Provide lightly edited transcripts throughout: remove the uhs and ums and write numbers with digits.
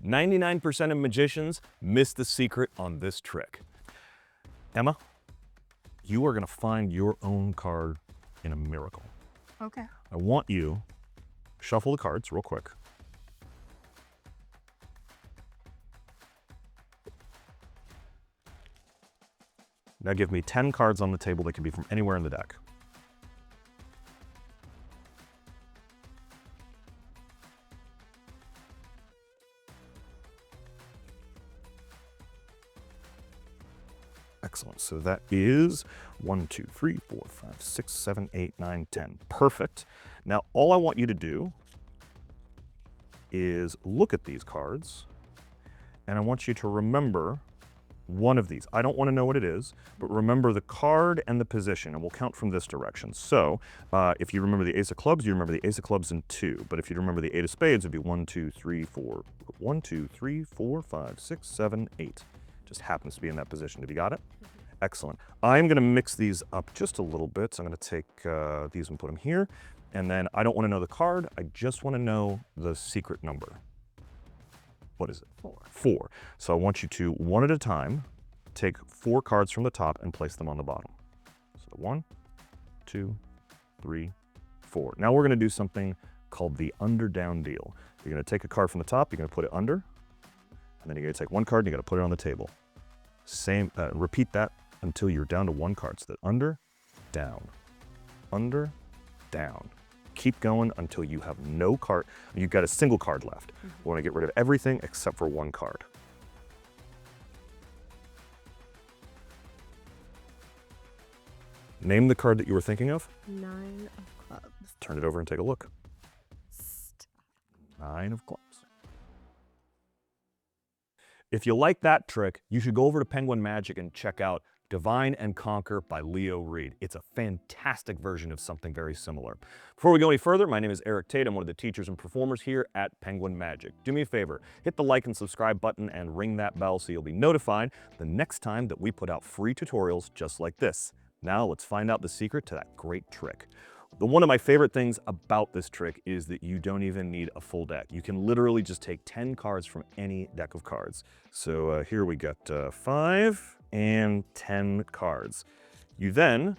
99% of magicians miss the secret on this trick. Emma, you are gonna find your own card in a miracle. Okay. I want you to shuffle the cards real quick. Now give me 10 cards on the table that can be from anywhere in the deck. Excellent. So that is 1, 2, 3, 4, 5, 6, 7, 8, 9, 10. Perfect. Now, all I want you to do is look at these cards, and I want you to remember one of these. I don't want to know what it is, but remember the card and the position, and we'll count from this direction. So if you remember the ace of clubs, you remember the ace of clubs in 2. But if you remember the 8 of spades, it'd be 1, 2, 3, 4, 1, 2, 3, 4, 5, 6, 7, 8. Just happens to be in that position. Have you got it? Excellent. I'm going to mix these up just a little bit. So I'm going to take these and put them here. And then I don't want to know the card. I just want to know the secret number. What is it? 4. 4. So I want you to, one at a time, take 4 cards from the top and place them on the bottom. So 1, 2, 3, 4. Now we're going to do something called the under-down deal. You're going to take a card from the top, you're going to put it under, and then you're going to take one card and you're going to put it on the table. Same, repeat that until you're down to 1 card. So that under, down, down. Keep going until you have no card. You've got a single card left. We want to get rid of everything except for 1 card. Name the card that you were thinking of. 9 of clubs. Turn it over and take a look. 9 of clubs. If you like that trick, you should go over to Penguin Magic and check out Divine and Conquer by Leo Reed. It's a fantastic version of something very similar. Before we go any further, my name is Eric Tate. I'm one of the teachers and performers here at Penguin Magic. Do me a favor, hit the like and subscribe button and ring that bell so you'll be notified the next time that we put out free tutorials just like this. Now let's find out the secret to that great trick. One of my favorite things about this trick is that you don't even need a full deck. You can literally just take 10 cards from any deck of cards. So here we got 5 and 10 cards. You then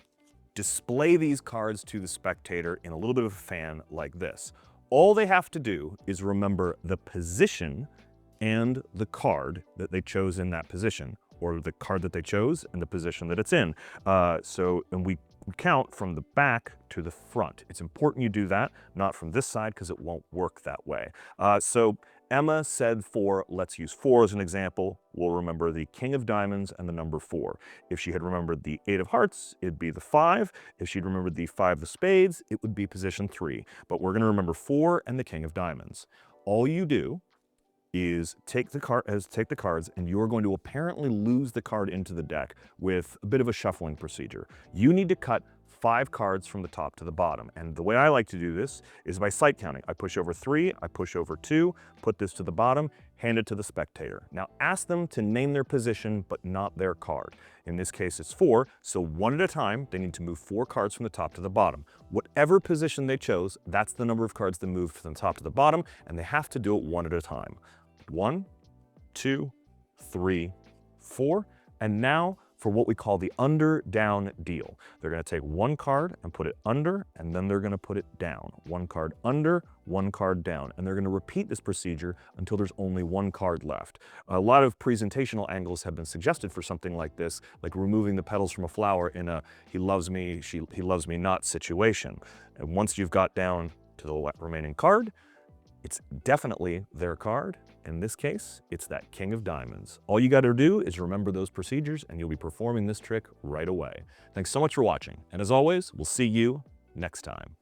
display these cards to the spectator in a little bit of a fan like this. All they have to do is remember the position and the card that they chose in that position, or the card that they chose and the position that it's in. And we count from the back to the front. It's important you do that, not from this side, because it won't work that way. So Emma said 4, let's use 4 as an example. We'll remember the king of diamonds and the number 4. If she had remembered the 8 of hearts, it'd be the 5. If she'd remembered the 5 of spades, it would be position 3. But we're gonna remember 4 and the king of diamonds. All you do is take the cards, and you're going to apparently lose the card into the deck with a bit of a shuffling procedure. You need to cut 5 cards from the top to the bottom. And the way I like to do this is by sight counting. I push over 3, I push over 2, put this to the bottom, hand it to the spectator. Now ask them to name their position, but not their card. In this case, it's 4, so one at a time, they need to move 4 cards from the top to the bottom. Whatever position they chose, that's the number of cards they moved from the top to the bottom, and they have to do it one at a time. 1, 2, 3, 4, and now for what we call the under-down deal. They're going to take 1 card and put it under, and then they're going to put it down. 1 card under, 1 card down, and they're going to repeat this procedure until there's only 1 card left. A lot of presentational angles have been suggested for something like this, like removing the petals from a flower in a he loves me, he loves me not situation. And once you've got down to the remaining card, it's definitely their card. In this case, it's that king of diamonds. All you got to do is remember those procedures and you'll be performing this trick right away. Thanks so much for watching. And as always, we'll see you next time.